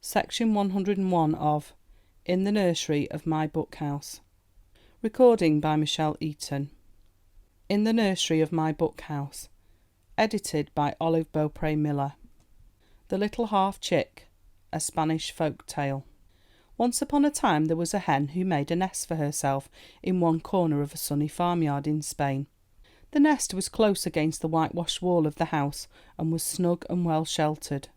Section 101 of In the Nursery of My Bookhouse. Recording by Michelle Eaton. In the Nursery of My Bookhouse. Edited by Olive Beaupre Miller. The Little Half Chick, a Spanish folk tale. Once upon a time there was a hen who made a nest for herself in one corner of a sunny farmyard in Spain. The nest was close against the whitewashed wall of the house and was snug and well sheltered.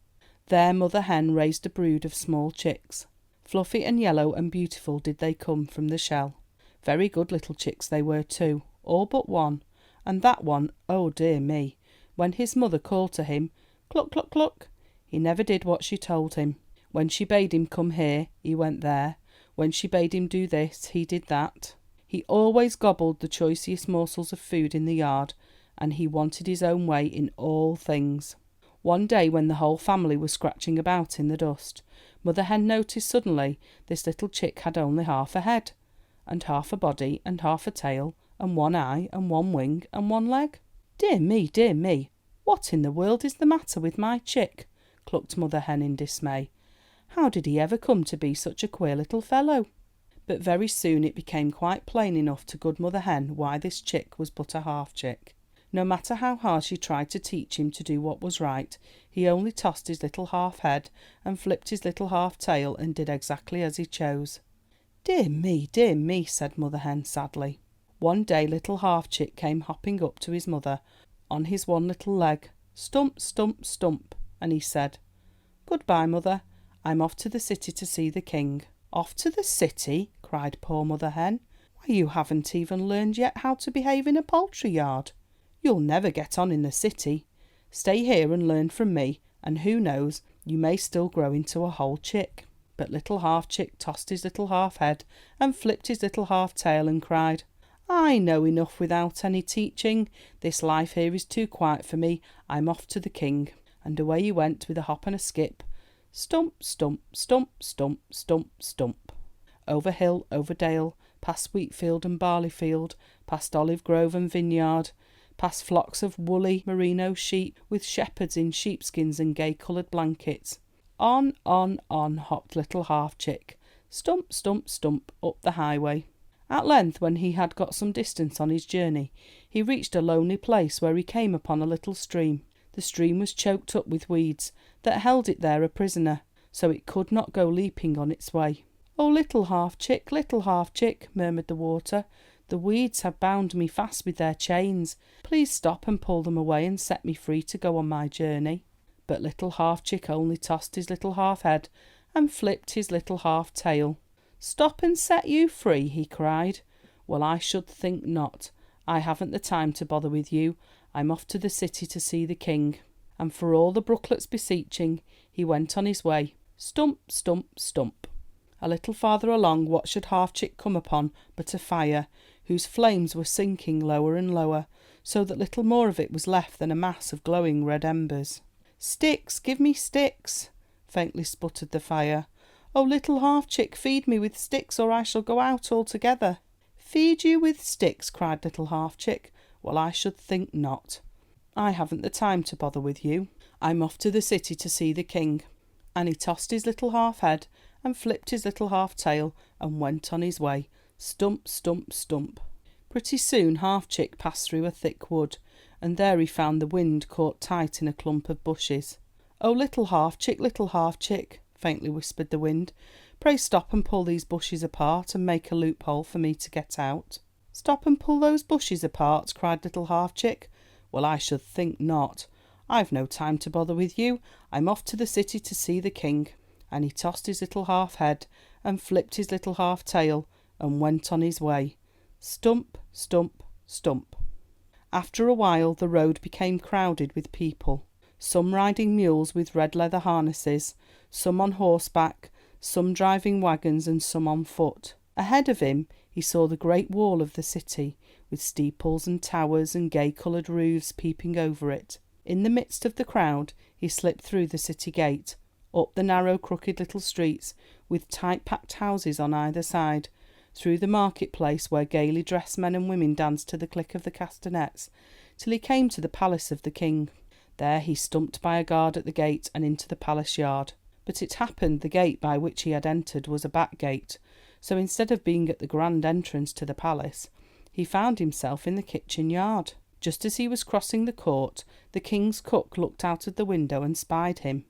There Mother Hen raised a brood of small chicks. Fluffy and yellow and beautiful did they come from the shell. Very good little chicks they were too, all but one, and that one, oh dear me, when his mother called to him, cluck, cluck, cluck, he never did what she told him. When she bade him come here, he went there. When she bade him do this, he did that. He always gobbled the choicest morsels of food in the yard, and he wanted his own way in all things. One day when the whole family was scratching about in the dust, Mother Hen noticed suddenly this little chick had only half a head, and half a body, and half a tail, and one eye, and one wing, and one leg. Dear me, what in the world is the matter with my chick? Clucked Mother Hen in dismay. How did he ever come to be such a queer little fellow? But very soon it became quite plain enough to good Mother Hen why this chick was but a half chick. No matter how hard she tried to teach him to do what was right, he only tossed his little half head and flipped his little half tail and did exactly as he chose. Dear me, said Mother Hen sadly. One day little half chick came hopping up to his mother on his one little leg, stump, stump, stump, and he said, "Goodbye, Mother. I'm off to the city to see the king." "Off to the city?" cried poor Mother Hen. "Why, you haven't even learned yet how to behave in a poultry yard. You'll never get on in the city. Stay here and learn from me, and who knows, you may still grow into a whole chick." But little half chick tossed his little half head and flipped his little half tail and cried, "I know enough without any teaching. This life here is too quiet for me. I'm off to the king." And away he went with a hop and a skip. Stump, stump, stump, stump, stump, stump. Over hill, over dale, past wheat field and barley field, past olive grove and vineyard, past flocks of woolly merino sheep with shepherds in sheepskins and gay-coloured blankets. On hopped little half chick, stump, stump, stump, up the highway. At length, when he had got some distance on his journey, he reached a lonely place where he came upon a little stream. The stream was choked up with weeds that held it there a prisoner, so it could not go leaping on its way. "Oh, little half chick, murmured the water. "The weeds have bound me fast with their chains. Please stop and pull them away and set me free to go on my journey." But little half chick only tossed his little half head and flipped his little half tail. "Stop and set you free?" he cried. "Well, I should think not. I haven't the time to bother with you. I'm off to the city to see the king." And for all the brooklet's beseeching, he went on his way. Stump, stump, stump. A little farther along, what should half chick come upon but a fire, whose flames were sinking lower and lower, so that little more of it was left than a mass of glowing red embers. "Sticks, give me sticks," faintly sputtered the fire. "Oh, little half chick, feed me with sticks, or I shall go out altogether." "Feed you with sticks?" cried little half chick. "Well, I should think not. I haven't the time to bother with you. I'm off to the city to see the king." And he tossed his little half head and flipped his little half tail and went on his way. Stump, stump, stump. Pretty soon half chick passed through a thick wood, and there he found the wind caught tight in a clump of bushes. "Oh, little half chick," faintly whispered the wind, "pray stop and pull these bushes apart and make a loophole for me to get out." "Stop and pull those bushes apart?" cried little half chick. "Well, I should think not. I've no time to bother with you. I'm off to the city to see the king." And he tossed his little half head and flipped his little half tail and went on his way. Stump, stump, stump. After a while the road became crowded with people, some riding mules with red leather harnesses, some on horseback, some driving wagons, and some on foot. Ahead of him he saw the great wall of the city, with steeples and towers and gay-coloured roofs peeping over it. In the midst of the crowd he slipped through the city gate, up the narrow crooked little streets with tight-packed houses on either side, through the market-place where gaily dressed men and women danced to the click of the castanets, till he came to the palace of the king. There he stumped by a guard at the gate and into the palace yard. But it happened the gate by which he had entered was a back gate, so instead of being at the grand entrance to the palace, he found himself in the kitchen yard. Just as he was crossing the court, the king's cook looked out of the window and spied him.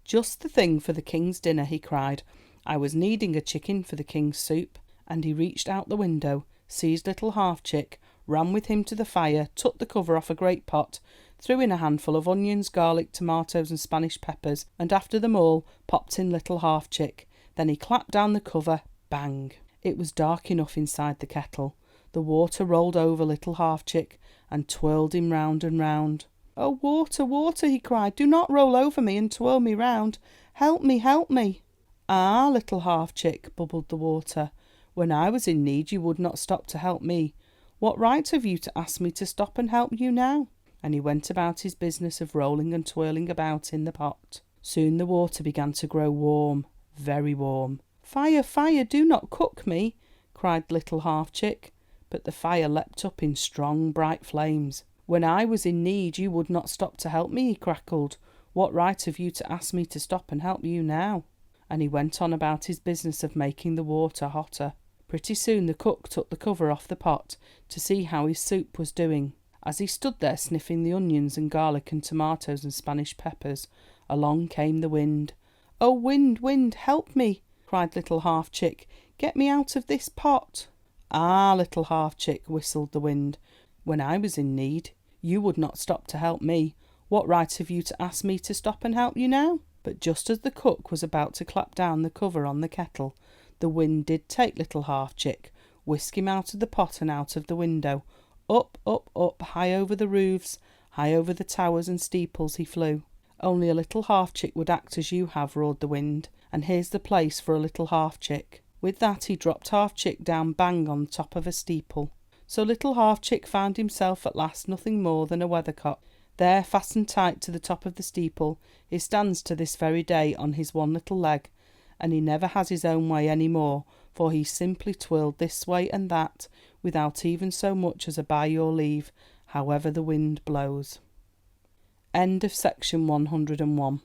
"Just the thing for the king's dinner," he cried. "I was kneading a chicken for the king's soup." And he reached out the window, seized little Half Chick, ran with him to the fire, took the cover off a great pot, threw in a handful of onions, garlic, tomatoes and Spanish peppers, and after them all popped in little Half Chick. Then he clapped down the cover. Bang! It was dark enough inside the kettle. The water rolled over little Half Chick and twirled him round and round. "Oh, water, water," he cried, "do not roll over me and twirl me round. Help me, help me." "Ah, little Half Chick," bubbled the water, "when I was in need you would not stop to help me. What right have you to ask me to stop and help you now?" And he went about his business of rolling and twirling about in the pot. Soon the water began to grow warm, very warm. "Fire, fire, do not cook me," cried little Half Chick. But the fire leapt up in strong, bright flames. "When I was in need you would not stop to help me," he crackled. "What right have you to ask me to stop and help you now?" And he went on about his business of making the water hotter. Pretty soon the cook took the cover off the pot to see how his soup was doing. As he stood there sniffing the onions and garlic and tomatoes and Spanish peppers, along came the wind. "Oh, wind, wind, help me," cried little Half Chick. "Get me out of this pot." "Ah, little Half Chick," whistled the wind, "when I was in need you would not stop to help me. What right have you to ask me to stop and help you now?" But just as the cook was about to clap down the cover on the kettle, the wind did take little Half Chick, whisk him out of the pot and out of the window. Up, up, up, high over the roofs, high over the towers and steeples he flew. "Only a little Half Chick would act as you have," roared the wind, "and here's the place for a little Half Chick." With that he dropped Half Chick down bang on the top of a steeple. So little Half Chick found himself at last nothing more than a weathercock. There, fastened tight to the top of the steeple, he stands to this very day on his one little leg, and he never has his own way any more, for he's simply twirled this way and that, without even so much as a by your leave, however the wind blows. End of section 101.